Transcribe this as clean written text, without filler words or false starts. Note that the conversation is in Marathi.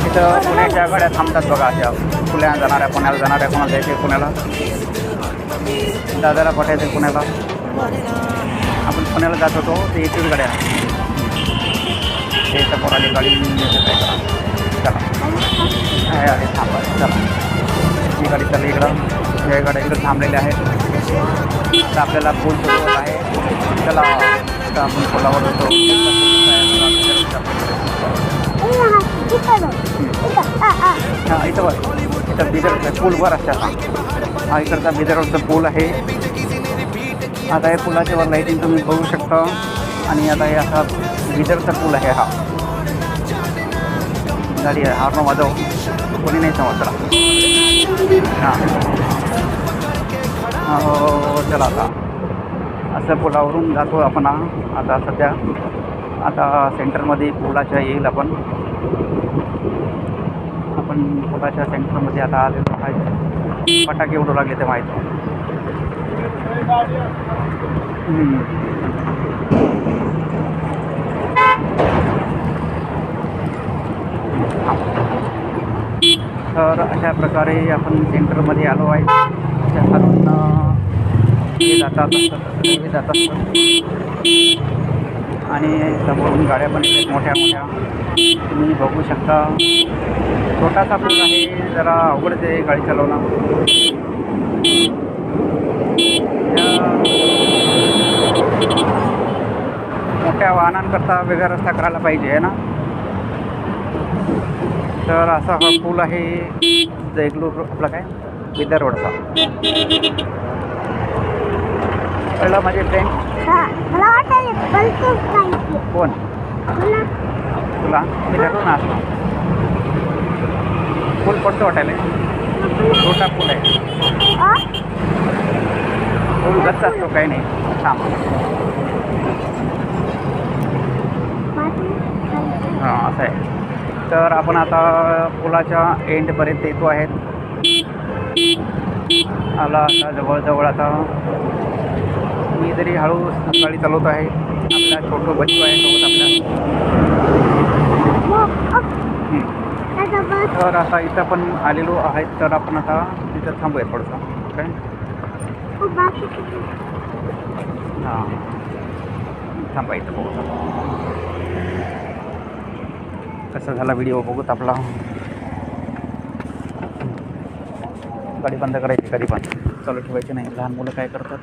इथं पुण्याच्या गाड्या थांबतात बघा, अशा पुण्याला जाणाऱ्या, पुण्याला जाणाऱ्या, कोणाला जायचे पुण्याला, दादाला पाठायचे पुण्याला. आपण पुण्याला जात होतो ते एकच गाड्या, ते तर कोणाली गाडी चला आले थांबा. चला ही गाडी चालली इकडं, या गाड्या इकडं थांबलेल्या आहेत. तर आपल्याला पूल सोडवत आहे. चला तर आपण पुलावर होतो. हां इथं बघ, इथं बिदर पूलवर असतात. हा इकडचा बिदरवरचा पूल आहे. आता हे पुलाच्या वर लाईटिंग तुम्ही बघू शकता. आणि आता हे असा बिदरचा पूल आहे. हा गाडी आहे, हॉर्न वाजव, कोणी नाही समजला. हां हो चला आता असं पुलावरून जातो आपण. आता सध्या आता सेंटरमध्ये पुलाच्या येईल आपण पुलाच्या सेंटरमध्ये आता आलेलो आहे. फटाके उडू लागले ते माहीत. तर अशा प्रकारे आपण सेंटरमध्ये आलो आहे. त्या खालून हे जातात आणि समोरून गाड्या पण आहेत मोठ्या मोठ्या, तुम्ही बघू शकता. छोटासा पूल आहे, जरा अवघडच आहे गाडी चालवणं. मोठ्या वाहनांकरता वेगळा रस्ता करायला पाहिजे आहे ना. तर असा हा पूल आहे देगलूर, आपला काय बिदर रोडचा. कळलं माझे फ्रेंड? कोण तुला? मी धरून असतो. पूल पडतो वाटायला, छोटा पूल आहे. पूल गच्च असतो, काही नाही. थांब. हां असं आहे. तर आपण आता पुलाच्या एंडपर्यंत येतो आहेत. आला आता जवळजवळ. आता मी तरी हळू गाडी चालवत आहे. आपल्या छोटं बच्चू आहे सोबत आपल्या. तर आता इथं पण आलेलो आहेत. तर आपण आता तिथं थांबूया थोडंसं. काय हां थांबा इथं बघू कसा झाला व्हिडिओ बघूत आपला. गाडी बंद करायची, कधी पण चालू ठेवायची नाही. लहान मुलं काय करतात